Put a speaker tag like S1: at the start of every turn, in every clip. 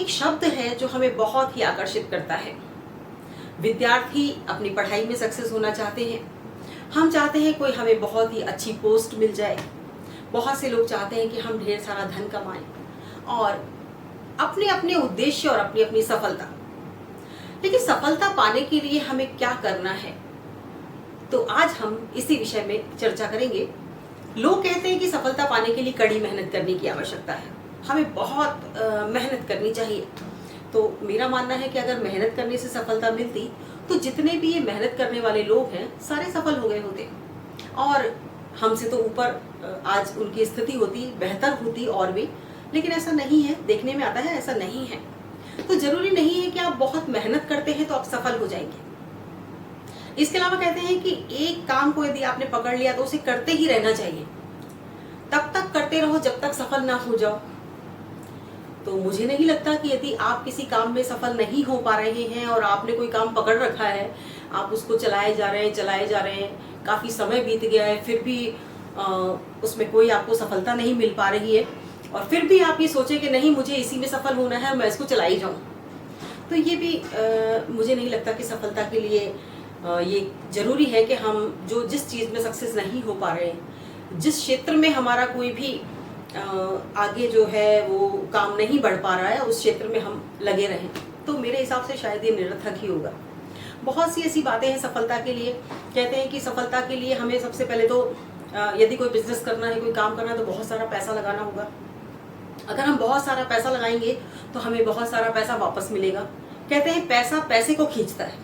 S1: एक शब्द है जो हमें बहुत ही आकर्षित करता है। विद्यार्थी अपनी पढ़ाई में सक्सेस होना चाहते हैं। हम चाहते हैं कोई हमें बहुत ही अच्छी पोस्ट मिल जाए। बहुत से लोग चाहते हैं कि हम ढेर सारा धन कमाएं और अपने अपने उद्देश्य और अपनी अपनी सफलता। लेकिन सफलता पाने के लिए हमें क्या करना है, तो आज हम इसी विषय में चर्चा करेंगे। लोग कहते हैं कि सफलता पाने के लिए कड़ी मेहनत करने की आवश्यकता है, हमें बहुत मेहनत करनी चाहिए। तो मेरा मानना है कि अगर मेहनत करने से सफलता मिलती तो जितने भी ये मेहनत करने वाले लोग हैं सारे सफल हो गए होते और हमसे तो ऊपर आज उनकी स्थिति होती, बेहतर होती और भी। लेकिन ऐसा नहीं है, देखने में आता है ऐसा नहीं है। तो जरूरी नहीं है कि आप बहुत मेहनत करते हैं तो आप सफल हो जाएंगे। इसके अलावा कहते हैं कि एक काम को यदि आपने पकड़ लिया तो उसे करते ही रहना चाहिए, तब तक करते रहो जब तक सफल ना हो जाओ। तो मुझे नहीं लगता कि यदि आप किसी काम में सफल नहीं हो पा रहे हैं और आपने कोई काम पकड़ रखा है, आप उसको चलाए जा रहे हैं, काफ़ी समय बीत गया है, फिर भी उसमें कोई आपको सफलता नहीं मिल पा रही है और फिर भी आप ये सोचें कि नहीं मुझे इसी में सफल होना है, मैं इसको चलाई जाऊँ, तो ये भी मुझे नहीं लगता कि सफलता के लिए ये जरूरी है कि हम जिस चीज़ में सक्सेस नहीं हो पा रहे हैं, जिस क्षेत्र में हमारा कोई भी आगे जो है वो काम नहीं बढ़ पा रहा है, उस क्षेत्र में हम लगे रहें। तो मेरे हिसाब से शायद ये निरर्थक ही होगा। बहुत सी ऐसी बातें हैं सफलता के लिए। कहते हैं कि सफलता के लिए हमें सबसे पहले तो यदि कोई बिजनेस करना है, कोई काम करना है, तो बहुत सारा पैसा लगाना होगा। अगर हम बहुत सारा पैसा लगाएंगे तो हमें बहुत सारा पैसा वापस मिलेगा। कहते हैं पैसा पैसे को खींचता है,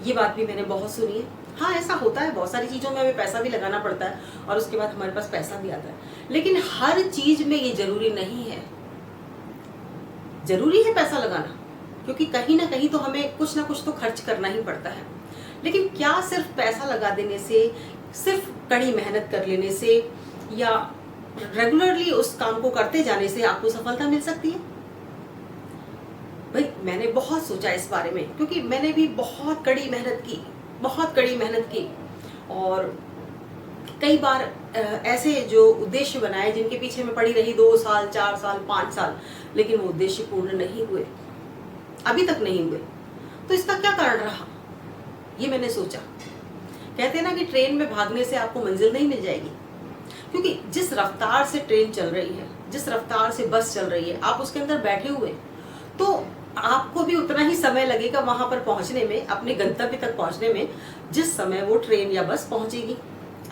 S1: ये बात भी मैंने बहुत सुनी है। हाँ, ऐसा होता है, बहुत सारी चीज़ों में हमें पैसा भी लगाना पड़ता है और उसके बाद हमारे पास पैसा भी आता है। लेकिन हर चीज़ में ये जरूरी नहीं है। जरूरी है पैसा लगाना, क्योंकि कहीं ना कहीं तो हमें कुछ ना कुछ तो खर्च करना ही पड़ता है। लेकिन क्या सिर्फ पैसा लगा देने से, सिर्फ कड़ी मेहनत कर लेने से या रेगुलरली उस काम को करते जाने से आपको सफलता मिल सकती है? भाई, मैंने बहुत सोचा इस बारे में, क्योंकि मैंने भी बहुत कड़ी मेहनत की और कई बार ऐसे जो उद्देश्य बनाए जिनके पीछे मैं पड़ी रही 2 साल, 4 साल, 5 साल, लेकिन वो उद्देश्य पूर्ण नहीं हुए, अभी तक नहीं हुए। तो इसका क्या कारण रहा, ये मैंने सोचा। कहते हैं ना कि ट्रेन में भागने से आपको मंजिल नहीं मिल जाएगी, क्योंकि जिस रफ्तार से ट्रेन चल रही है, जिस रफ्तार से बस चल रही है, आप उसके अंदर बैठे हुए, तो आपको भी उतना ही समय लगेगा वहां पर पहुंचने में, अपने गंतव्य तक पहुंचने में, जिस समय वो ट्रेन या बस पहुंचेगी।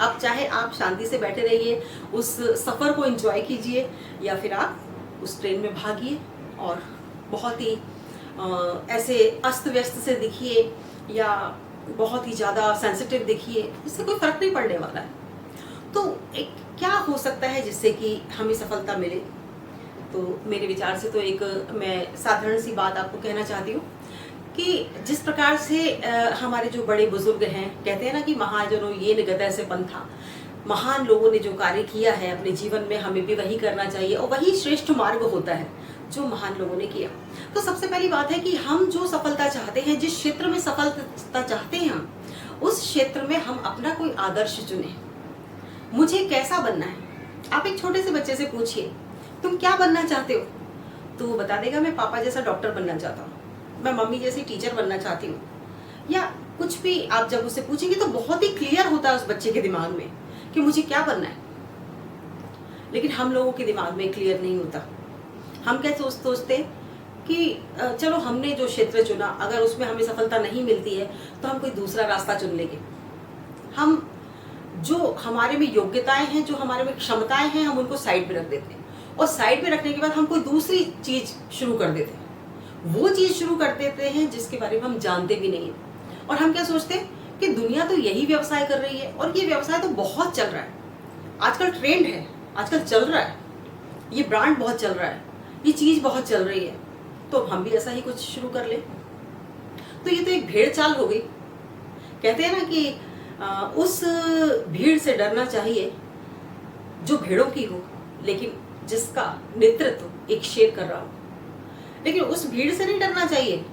S1: अब चाहे आप शांति से बैठे रहिए, उस सफर को एंजॉय कीजिए, या फिर आप उस ट्रेन में भागिए और बहुत ही ऐसे अस्त व्यस्त से दिखिए या बहुत ही ज़्यादा सेंसिटिव दिखिए, इससे कोई फर्क नहीं पड़ने वाला है। तो एक क्या हो सकता है जिससे कि हमें सफलता मिले? तो मेरे विचार से तो एक मैं साधारण सी बात आपको कहना चाहती हूँ कि जिस प्रकार से हमारे जो बड़े बुजुर्ग हैं, कहते हैं ना कि महाजनों ये निगतय से पंथा, महान लोगों ने जो कार्य किया है अपने जीवन में, हमें भी वही करना चाहिए और वही श्रेष्ठ मार्ग होता है जो महान लोगों ने किया। तो सबसे पहली बात है कि हम जो सफलता चाहते हैं, जिस क्षेत्र में सफलता चाहते हैं हम, उस क्षेत्र में हम अपना कोई आदर्श चुने। मुझे कैसा बनना है? आप एक छोटे से बच्चे से पूछिए, तुम क्या बनना चाहते हो? तो वो बता देगा, मैं पापा जैसा डॉक्टर बनना चाहता हूँ, मैं मम्मी जैसी टीचर बनना चाहती हूँ, या कुछ भी। आप जब उससे पूछेंगे तो बहुत ही क्लियर होता है उस बच्चे के दिमाग में कि मुझे क्या बनना है। लेकिन हम लोगों के दिमाग में क्लियर नहीं होता। हम क्या सोचते कि चलो हमने जो क्षेत्र चुना, अगर उसमें हमें सफलता नहीं मिलती है तो हम कोई दूसरा रास्ता चुन लेंगे। हम जो हमारे में योग्यताएं हैं, जो हमारे में क्षमताएं हैं, हम उनको साइड पे रख देते हैं और साइड पे रखने के बाद हम कोई दूसरी चीज शुरू कर देते हैं। वो चीज शुरू कर देते हैं जिसके बारे में हम जानते भी नहीं है। और हम क्या सोचते हैं कि दुनिया तो यही व्यवसाय कर रही है और ये व्यवसाय तो बहुत चल रहा है, आजकल ट्रेंड है, आजकल चल रहा है, ये ब्रांड बहुत चल रहा है, ये चीज बहुत चल रही है, तो हम भी ऐसा ही कुछ शुरू कर ले। तो ये तो एक भेड़ चाल हो गई। कहते हैं ना कि उस भीड़ से डरना चाहिए जो भेड़ों की हो, लेकिन जिसका नेतृत्व एक शेर कर रहा हो। लेकिन उस भीड़ से नहीं डरना चाहिए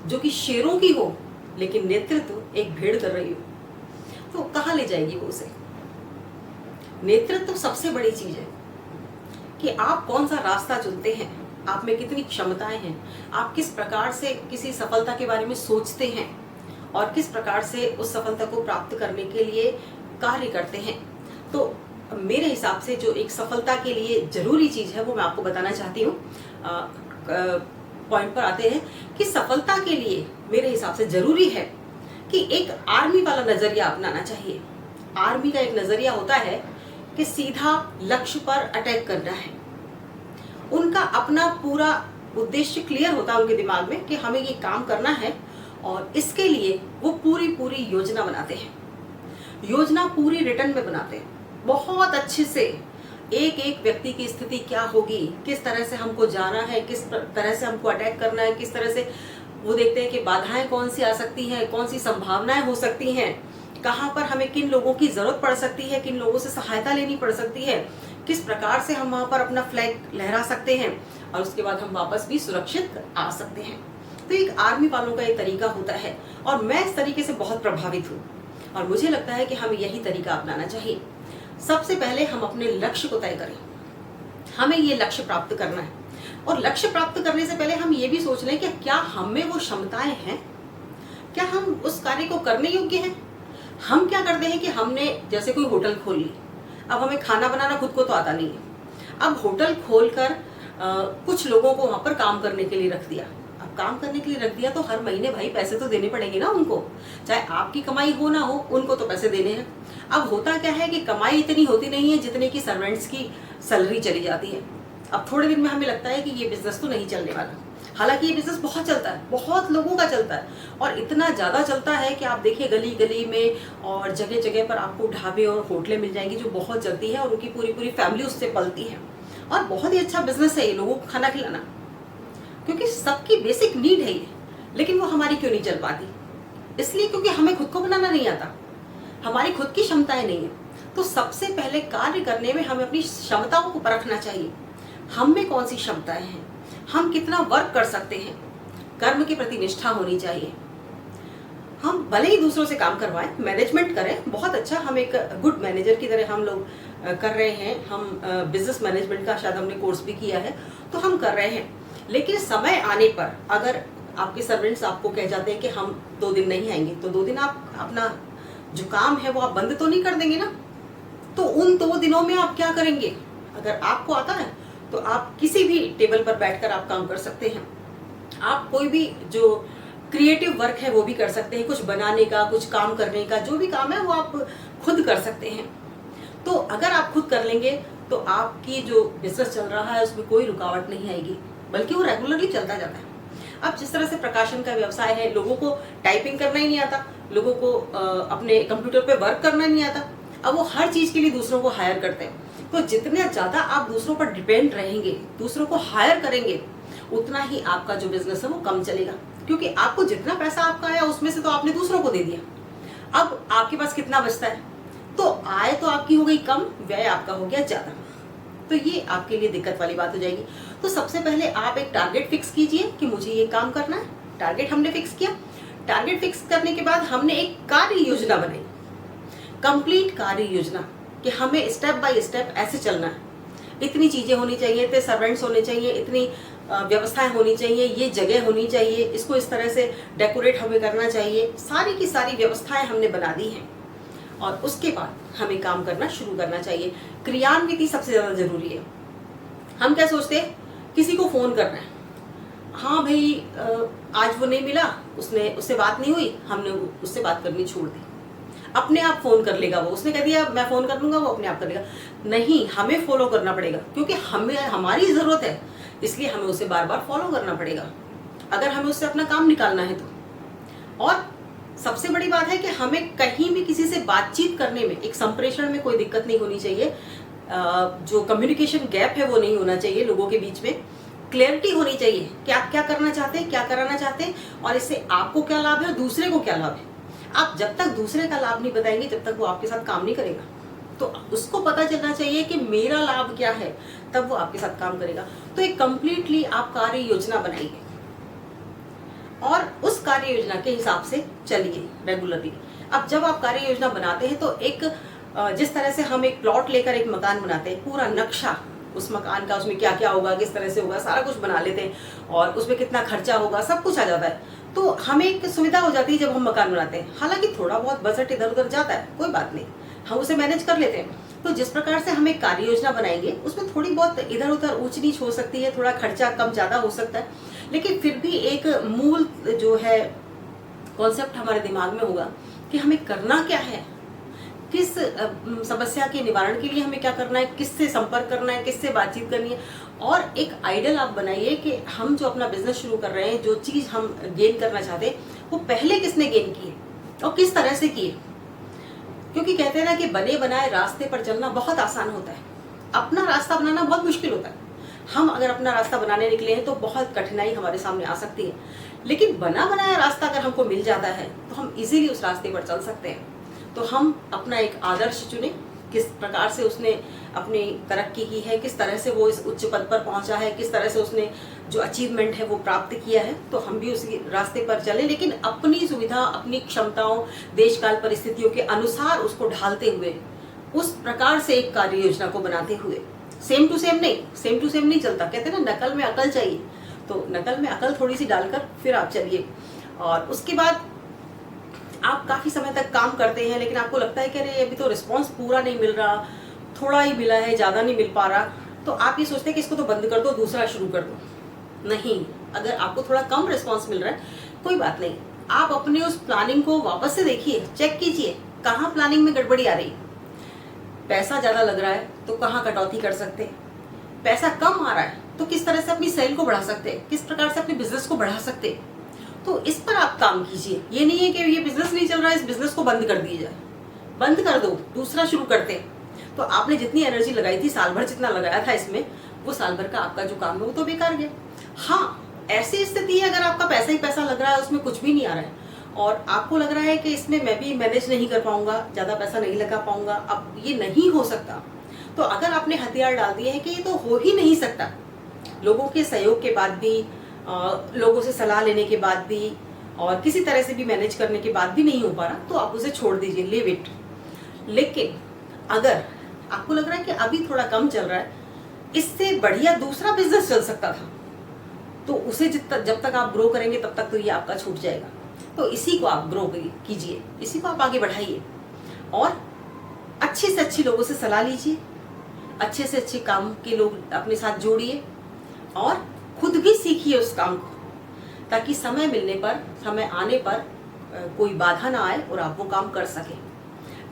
S1: जो कि शेरों की हो, लेकिन नेतृत्व एक भेड़ कर रही हो। तो कहाँ ले जाएगी वो उसे? नेतृत्व सबसे बड़ी चीज है कि आप कौन सा रास्ता चुनते हैं, आप में कितनी क्षमताएं हैं, आप किस प्रकार से किसी सफलता के बारे में सोचते हैं और किस प्रकार से उस सफलता को प्राप्त करने के लिए कार्य करते हैं। तो मेरे हिसाब से जो एक सफलता के लिए जरूरी चीज है वो मैं आपको बताना चाहती हूँ। पॉइंट पर आते हैं कि सफलता के लिए मेरे हिसाब से जरूरी है कि एक आर्मी वाला नजरिया अपनाना चाहिए। आर्मी का एक नजरिया होता है कि सीधा लक्ष्य पर अटैक करना है। उनका अपना पूरा उद्देश्य क्लियर होता है उनके दिमाग में कि हमें ये काम करना है और इसके लिए वो पूरी योजना बनाते हैं। योजना पूरी रिटर्न में बनाते हैं, बहुत अच्छे से। एक एक व्यक्ति की स्थिति क्या होगी, किस तरह से हमको जाना है, किस तरह से हमको अटैक करना है, किस तरह से वो देखते हैं कि बाधाएं कौन सी आ सकती हैं, कौन सी संभावनाएं हो सकती हैं, कहाँ पर हमें किन लोगों की जरूरत पड़ सकती है, किन लोगों से सहायता लेनी पड़ सकती है, किस प्रकार से हम वहां पर अपना फ्लैग लहरा सकते हैं और उसके बाद हम वापस भी सुरक्षित आ सकते हैं। तो एक आर्मी वालों का एक तरीका होता है और मैं इस तरीके से बहुत प्रभावित हूँ और मुझे लगता है कि हमें यही तरीका अपनाना चाहिए। सबसे पहले हम अपने लक्ष्य को तय करें, हमें ये लक्ष्य प्राप्त करना है और लक्ष्य प्राप्त करने से पहले हम ये भी सोच लें कि क्या हम में वो क्षमताएं हैं, क्या हम उस कार्य को करने योग्य हैं। हम क्या करते हैं कि हमने जैसे कोई होटल खोल ली, अब हमें खाना बनाना खुद को तो आता नहीं है, अब होटल खोलकर कुछ लोगों को वहां पर काम करने के लिए रख दिया। अब काम करने के लिए रख दिया तो हर महीने भाई पैसे तो देने पड़ेंगे ना उनको, चाहे आपकी कमाई हो ना हो, उनको तो पैसे देने हैं। अब होता क्या है कि कमाई इतनी होती नहीं है जितने की सर्वेंट्स की सैलरी चली जाती है। अब थोड़े दिन में हमें लगता है कि ये बिजनेस तो नहीं चलने वाला, हालांकि ये बिजनेस बहुत चलता है, बहुत लोगों का चलता है और इतना ज्यादा चलता है कि आप देखिए गली गली में और जगह जगह पर आपको ढाबे और होटलें मिल जाएंगी जो बहुत चलती है और उनकी पूरी फैमिली उससे पलती है और बहुत ही अच्छा बिजनेस है ये लोगों को खाना खिलाना, क्योंकि सबकी बेसिक नीड है ये। लेकिन वो हमारी क्यों नहीं चल पाती? इसलिए क्योंकि हमें खुद को बनाना नहीं आता, हमारी खुद की क्षमताएं नहीं है। तो सबसे पहले कार्य करने में हमें अपनी क्षमताओं को परखना चाहिए, हम में कौन सी क्षमताएं हैं, हम कितना वर्क कर सकते हैं। कर्म के प्रति निष्ठा होनी चाहिए। हम भले ही दूसरों से काम करवाएं, मैनेजमेंट करें, बहुत अच्छा, हम एक गुड मैनेजर की तरह हम लोग कर रहे हैं। हम बिजनेस मैनेजमेंट का शायद हमने कोर्स भी किया है तो हम कर रहे हैं। लेकिन समय आने पर अगर आपके सर्वेंट्स आपको कह जाते हैं कि हम 2 दिन नहीं आएंगे, तो 2 दिन आप अपना जो काम है वो आप बंद तो नहीं कर देंगे ना। तो उन 2 दिनों में आप क्या करेंगे? अगर आपको आता है तो आप किसी भी टेबल पर बैठकर आप काम कर सकते हैं। आप कोई भी जो क्रिएटिव वर्क है वो भी कर सकते हैं, कुछ बनाने का, कुछ काम करने का, जो भी काम है वो आप खुद कर सकते हैं। तो अगर आप खुद कर लेंगे तो आपकी जो बिजनेस चल रहा है उसमें कोई रुकावट नहीं आएगी, बल्कि वो रेगुलरली चलता जाता है। अब जिस तरह से प्रकाशन का व्यवसाय है, लोगों को टाइपिंग करना ही नहीं आता, लोगों को अपने कंप्यूटर पे वर्क करना नहीं आता, अब वो हर चीज के लिए दूसरों को हायर करते हैं। तो जितना ज्यादा आप दूसरों पर डिपेंड रहेंगे, दूसरों को हायर करेंगे, उतना ही आपका जो बिजनेस है वो कम चलेगा, क्योंकि आपको जितना पैसा आपका आया उसमें से तो आपने दूसरों को दे दिया। अब आपके पास कितना बचता है? तो आय तो आपकी हो गई कम, व्यय आपका हो गया ज्यादा। तो ये आपके लिए दिक्कत वाली बात हो जाएगी। तो सबसे पहले आप एक टारगेट फिक्स कीजिए कि मुझे ये काम करना है। टारगेट हमने फिक्स किया, टारगेट फिक्स करने के बाद हमने एक कार्य योजना बनाई, कंप्लीट कार्य योजना, कि हमें स्टेप बाय स्टेप ऐसे चलना है। इतनी चीजें होनी चाहिए, इतने सर्वेंट्स होने चाहिए, इतनी व्यवस्थाएं होनी चाहिए, ये जगह होनी चाहिए, इसको इस तरह से डेकोरेट हमें करना चाहिए। सारी की सारी व्यवस्थाएं हमने बना दी हैं और उसके बाद हमें काम करना शुरू करना चाहिए। क्रियान्विति सबसे ज्यादा जरूरी है। हम क्या सोचते हैं, किसी को फोन करना है, हाँ भाई आज वो नहीं मिला, उससे बात नहीं हुई, हमने उससे बात करनी छोड़ दी, अपने आप फोन कर लेगा वो, उसने कह दिया मैं फोन कर लूंगा, वो अपने आप कर लेगा। नहीं, हमें फॉलो करना पड़ेगा, क्योंकि हमें हमारी जरूरत है, इसलिए हमें उसे बार बार फॉलो करना पड़ेगा अगर हमें उससे अपना काम निकालना है तो। और सबसे बड़ी बात है कि हमें कहीं भी किसी से बातचीत करने में, एक संप्रेषण में कोई दिक्कत नहीं होनी चाहिए, जो कम्युनिकेशन गैप है वो नहीं होना चाहिए, लोगों के बीच में क्लैरिटी होनी चाहिए कि आप क्या करना चाहते हैं, क्या कराना चाहते हैं और इससे आपको क्या लाभ है और दूसरे को क्या लाभ है। आप जब तक दूसरे का लाभ नहीं बताएंगे तब तक वो आपके साथ काम नहीं करेगा। तो उसको पता चलना चाहिए कि मेरा लाभ क्या है, तब वो आपके साथ काम करेगा। तो एक कंप्लीटली आप कार्य योजना बनाइए और उस कार्य योजना के हिसाब से चलिए रेगुलरली। अब जब आप कार्य योजना बनाते हैं तो एक जिस तरह से हम एक प्लॉट लेकर एक मकान बनाते हैं, पूरा नक्शा उस मकान का, उसमें क्या क्या होगा, किस तरह से होगा, सारा कुछ बना लेते हैं और उसमें कितना खर्चा होगा, सब कुछ आ जाता है। तो हमें एक सुविधा हो जाती है जब हम मकान बनाते हैं। हालांकि थोड़ा बहुत बजट इधर उधर जाता है, कोई बात नहीं, हम उसे मैनेज कर लेते हैं। तो जिस प्रकार से हम एक कार्य योजना बनाएंगे उसमें थोड़ी बहुत इधर उधर ऊंच नीच हो सकती है, थोड़ा खर्चा कम ज्यादा हो सकता है, लेकिन फिर भी एक मूल जो है कॉन्सेप्ट हमारे दिमाग में होगा कि हमें करना क्या है, किस समस्या के निवारण के लिए हमें क्या करना है, किससे संपर्क करना है, किससे बातचीत करनी है। और एक आइडियल आप बनाइए कि हम जो अपना बिजनेस शुरू कर रहे हैं, जो चीज हम गेन करना चाहते हैं, वो पहले किसने गेन की है और किस तरह से की है। क्योंकि कहते हैं ना कि बने बनाए रास्ते पर चलना बहुत आसान होता है, अपना रास्ता बनाना बहुत मुश्किल होता है। हम अगर अपना रास्ता बनाने निकले हैं तो बहुत कठिनाई हमारे सामने आ सकती है, लेकिन बना बनाया रास्ता अगर हमको मिल जाता है तो हम इजीली उस रास्ते पर चल सकते हैं। तो हम अपना एक आदर्श चुने, किस प्रकार से उसने अपनी तरक्की की है, किस तरह से वो इस उच्च पद पर पहुंचा है, किस तरह से उसने जो अचीवमेंट है वो प्राप्त किया है, तो हम भी उसी रास्ते पर चले, लेकिन अपनी सुविधा, अपनी क्षमताओं, देश काल परिस्थितियों के अनुसार उसको ढालते हुए, उस प्रकार से एक कार्य योजना को बनाते हुए। सेम टू सेम नहीं चलता, कहते हैं ना नकल में अकल चाहिए, तो नकल में अकल थोड़ी सी डालकर फिर आप चलिए। और उसके बाद आप काफी समय तक काम करते हैं, लेकिन आपको लगता है कि अरे अभी तो रिस्पॉन्स पूरा नहीं मिल रहा, थोड़ा ही मिला है, ज्यादा नहीं मिल पा रहा, तो आप ये सोचते हैं कि इसको तो बंद कर दो, दूसरा शुरू कर दो। नहीं, अगर आपको थोड़ा कम रिस्पॉन्स मिल रहा है, कोई बात नहीं, आप अपनी उस प्लानिंग को वापस से देखिए, चेक कीजिए कहाँ प्लानिंग में गड़बड़ी आ रही है। पैसा ज्यादा लग रहा है तो कहाँ कटौती कर सकते हैं, पैसा कम आ रहा है तो किस तरह से अपनी सेल को बढ़ा सकते हैं, किस प्रकार से अपने बिजनेस को बढ़ा सकते हैं। तो इस पर आप काम कीजिए। ये नहीं है कि ये बिजनेस नहीं चल रहा है, इस बिजनेस को बंद कर दिया जाए, बंद कर दो, दूसरा शुरू करते हैं। तो आपने जितनी एनर्जी लगाई थी, साल भर जितना लगाया था इसमें, वो साल भर का आपका जो काम है वो तो बेकार गया। हाँ, ऐसी स्थिति है अगर आपका पैसा ही पैसा लग रहा है, उसमें कुछ भी नहीं आ रहा है और आपको लग रहा है कि इसमें मैं भी मैनेज नहीं कर पाऊंगा, ज्यादा पैसा नहीं लगा पाऊंगा, अब ये नहीं हो सकता, तो अगर आपने हथियार डाल दिए हैं कि ये तो हो ही नहीं सकता, लोगों के सहयोग के बाद भी, लोगों से सलाह लेने के बाद भी और किसी तरह से भी मैनेज करने के बाद भी नहीं हो पा रहा, तो आप उसे छोड़ दीजिए, लीव इट। लेकिन अगर आपको लग रहा है कि अभी थोड़ा कम चल रहा है, इससे बढ़िया दूसरा बिजनेस चल सकता था, तो उसे जब तक आप ग्रो करेंगे तब तक तो ये आपका छूट जाएगा। तो इसी को आप ग्रो कीजिए, इसी को आप आगे बढ़ाइए और अच्छे से अच्छे लोगों से सलाह लीजिए, अच्छे से अच्छे काम के लोग अपने साथ जोड़िए और खुद भी सीखिए उस काम को, ताकि समय मिलने पर, समय आने पर कोई बाधा ना आए और आप वो काम कर सकें।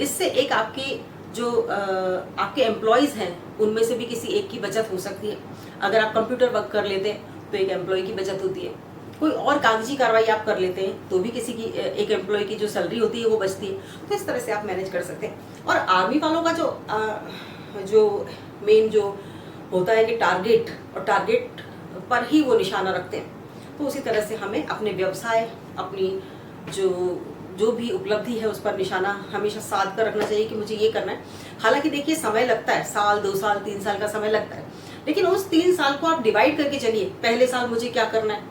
S1: इससे एक आपके जो आपके एम्प्लॉयज हैं उनमें से भी किसी एक की बचत हो सकती है। अगर आप कंप्यूटर वर्क कर लेते हैं तो एक एम्प्लॉय की बचत होती है, कोई और कागजी कार्रवाई आप कर लेते हैं तो भी किसी की, एक एम्प्लॉय की जो सैलरी होती है वो बचती है। तो इस तरह से आप मैनेज कर सकते हैं। और आर्मी वालों का जो मेन जो होता है कि टारगेट, और टारगेट पर ही वो निशाना रखते हैं, तो उसी तरह से हमें अपने व्यवसाय, अपनी जो भी उपलब्धि है उस पर निशाना हमेशा साध कर रखना चाहिए कि मुझे ये करना है। हालांकि देखिए समय लगता है, साल 2 साल 3 साल का समय लगता है, लेकिन उस 3 साल को आप डिवाइड करके चलिए, पहले साल मुझे क्या करना है,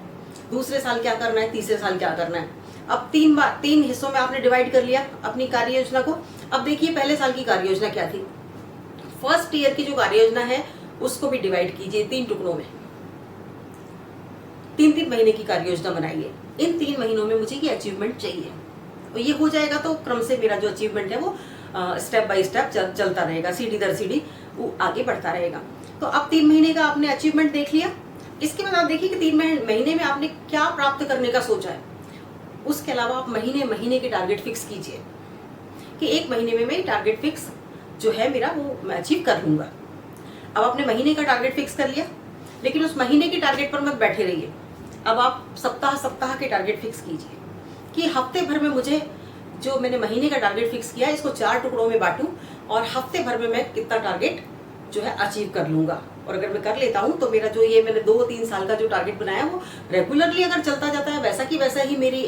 S1: दूसरे साल क्या करना है, तीसरे साल क्या करना है। अब 3 हिस्सों में आपने डिवाइड कर लिया अपनी कार्य योजना को। अब देखिए पहले साल की कार्य योजना क्या थी, फर्स्ट ईयर की जो कार्य योजना है उसको भी डिवाइड कीजिए 3 टुकड़ों में, 3-3 महीने की कार्य योजना बनाइए। इन 3 महीनों में मुझे ये अचीवमेंट चाहिए, और ये हो जाएगा तो क्रम से मेरा जो अचीवमेंट है वो स्टेप बाय स्टेप चलता रहेगा, सीढ़ी दर सीढ़ी वो आगे बढ़ता रहेगा। तो अब 3 महीने का आपने अचीवमेंट देख लिया। इसके बाद आप देखिए कि 3 महीने में आपने क्या प्राप्त करने का सोचा है। उसके अलावा आप महीने महीने के टारगेट फिक्स कीजिए कि 1 महीने में मैं टारगेट फिक्स जो है मेरा वो मैं अचीव कर लूंगा। अब आपने महीने का टारगेट फिक्स कर लिया, लेकिन उस महीने के टारगेट पर मत बैठे रहिए। अब आप सप्ताह के टारगेट फिक्स कीजिए कि हफ्ते भर में मुझे जो मैंने महीने का टारगेट फिक्स किया है इसको 4 टुकड़ों में बांटूं और हफ्ते भर में मैं कितना टारगेट जो है अचीव कर लूंगा। और अगर मैं कर लेता हूं तो मेरा जो ये मैंने 2-3 साल का जो टारगेट बनाया वो रेगुलरली अगर चलता जाता है, वैसा की वैसा ही मेरी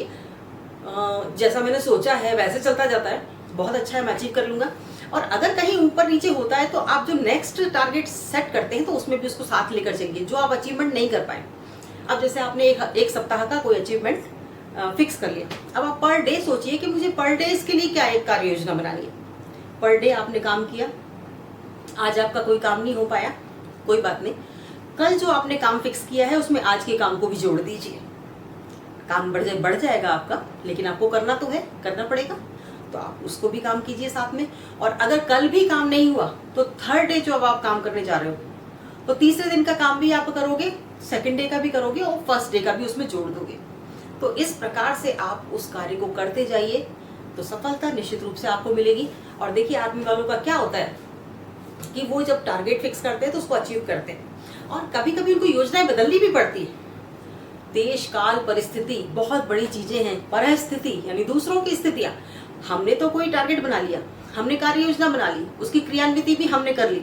S1: जैसा मैंने सोचा है वैसे चलता जाता है, बहुत अच्छा है, मैं अचीव कर लूंगा। और अगर कहीं ऊपर नीचे होता है तो आप जो नेक्स्ट टारगेट सेट करते हैं तो उसमें भी उसको साथ लेकर चलिए जो आप अचीवमेंट नहीं कर पाए। अब जैसे आपने एक सप्ताह का कोई अचीवमेंट फिक्स कर लिया, अब आप पर डे सोचिए कि मुझे पर डे इसके लिए क्या एक कार्य योजना बनानी है। पर डे आपने काम किया, आज आपका कोई काम नहीं हो पाया, कोई बात नहीं, कल जो आपने काम फिक्स किया है उसमें आज के काम को भी जोड़ दीजिए। काम बढ़ जाएगा आपका, लेकिन आपको करना तो है, करना पड़ेगा, तो आप उसको भी काम कीजिए साथ में। और अगर कल भी काम नहीं हुआ तो थर्ड डे जो अब आप काम करने जा रहे हो, तो तीसरे दिन का काम भी आप करोगे, सेकंड डे का भी करोगे और फर्स्ट डे का भी उसमें जोड़ दोगे। तो इस प्रकार से आप उस कार्य को करते जाइए, तो सफलता निश्चित रूप से आपको मिलेगी। और देखिए, आदमी वालों का क्या होता है कि वो जब टारगेट फिक्स करते हैं तो उसको अचीव करते हैं, और कभी कभी उनको योजनाएं बदलनी भी पड़ती है। देश काल परिस्थिति बहुत बड़ी चीजें हैं। परिस्थिति यानी दूसरों की स्थितियां। हमने तो कोई टारगेट बना लिया, हमने कार्य योजना बना ली, उसकी क्रियान्विति भी हमने कर ली,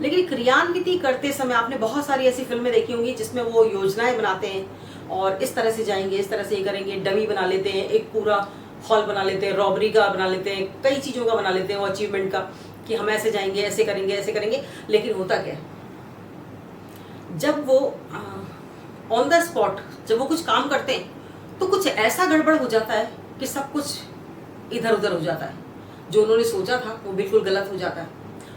S1: लेकिन क्रियान्विति करते समय आपने बहुत सारी ऐसी फिल्में देखी होंगी जिसमें वो योजनाएं बनाते हैं और इस तरह से जाएंगे, इस तरह से ये करेंगे, डमी बना लेते हैं, एक पूरा हॉल बना लेते हैं, रॉबरी का बना लेते हैं, कई चीजों का बना लेते हैं वो अचीवमेंट का, कि हम ऐसे जाएंगे, ऐसे करेंगे, ऐसे करेंगे। लेकिन होता क्या है, जब वो ऑन द स्पॉट जब वो कुछ काम करते हैं तो कुछ ऐसा गड़बड़ हो जाता है कि सब कुछ इधर उधर हो जाता है। जो उन्होंने सोचा था वो बिल्कुल गलत हो जाता है,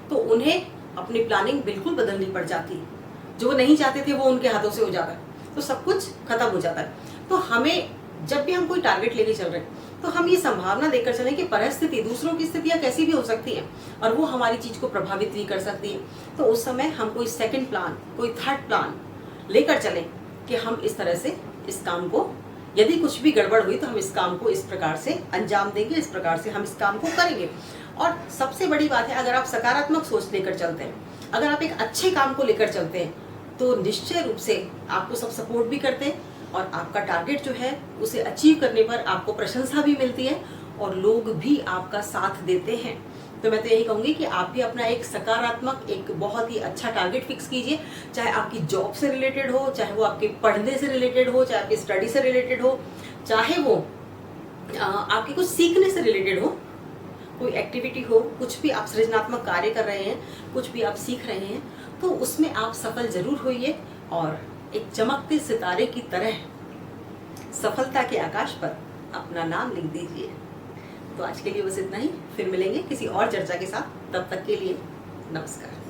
S1: तो उन्हें अपनी प्लानिंग बिल्कुल बदलनी पड़ जाती है। जो वो नहीं चाहते थे वो उनके हाथों से हो जाता है, तो सब कुछ खत्म हो जाता है। तो हमें जब भी हम कोई टारगेट लेके चल रहे हैं तो हम ये संभावना देकर चलें कि परिस्थिति, दूसरों की स्थितियां कैसी भी हो सकती हैं और वो हमारी चीज को प्रभावित भी कर सकती है। तो उस समय हम कोई सेकंड प्लान, कोई थर्ड प्लान लेकर चलें कि हम इस तरह से इस काम को, यदि कुछ भी गड़बड़ हुई तो हम इस काम को इस प्रकार से अंजाम देंगे, इस प्रकार से हम इस काम को करेंगे। और सबसे बड़ी बात है, अगर आप सकारात्मक सोच लेकर चलते हैं, अगर आप एक अच्छे काम को लेकर चलते हैं, तो निश्चय रूप से आपको सब सपोर्ट भी करते हैं और आपका टारगेट जो है उसे अचीव करने पर आपको प्रशंसा भी मिलती है और लोग भी आपका साथ देते हैं। तो मैं तो यही कहूंगी कि आप भी अपना एक सकारात्मक, एक बहुत ही अच्छा टारगेट फिक्स कीजिए, चाहे आपकी जॉब से रिलेटेड हो, चाहे वो आपके पढ़ने से रिलेटेड हो, चाहे आपकी स्टडी से रिलेटेड हो, चाहे वो आपके कुछ सीखने से रिलेटेड हो, कोई एक्टिविटी हो, कुछ भी आप सृजनात्मक कार्य कर रहे हैं, कुछ भी आप सीख रहे हैं, तो उसमें आप सफल जरूर होइए और एक चमकते सितारे की तरह सफलता के आकाश पर अपना नाम लिख दीजिए। तो आज के लिए बस इतना ही, फिर मिलेंगे किसी और चर्चा के साथ। तब तक के लिए नमस्कार।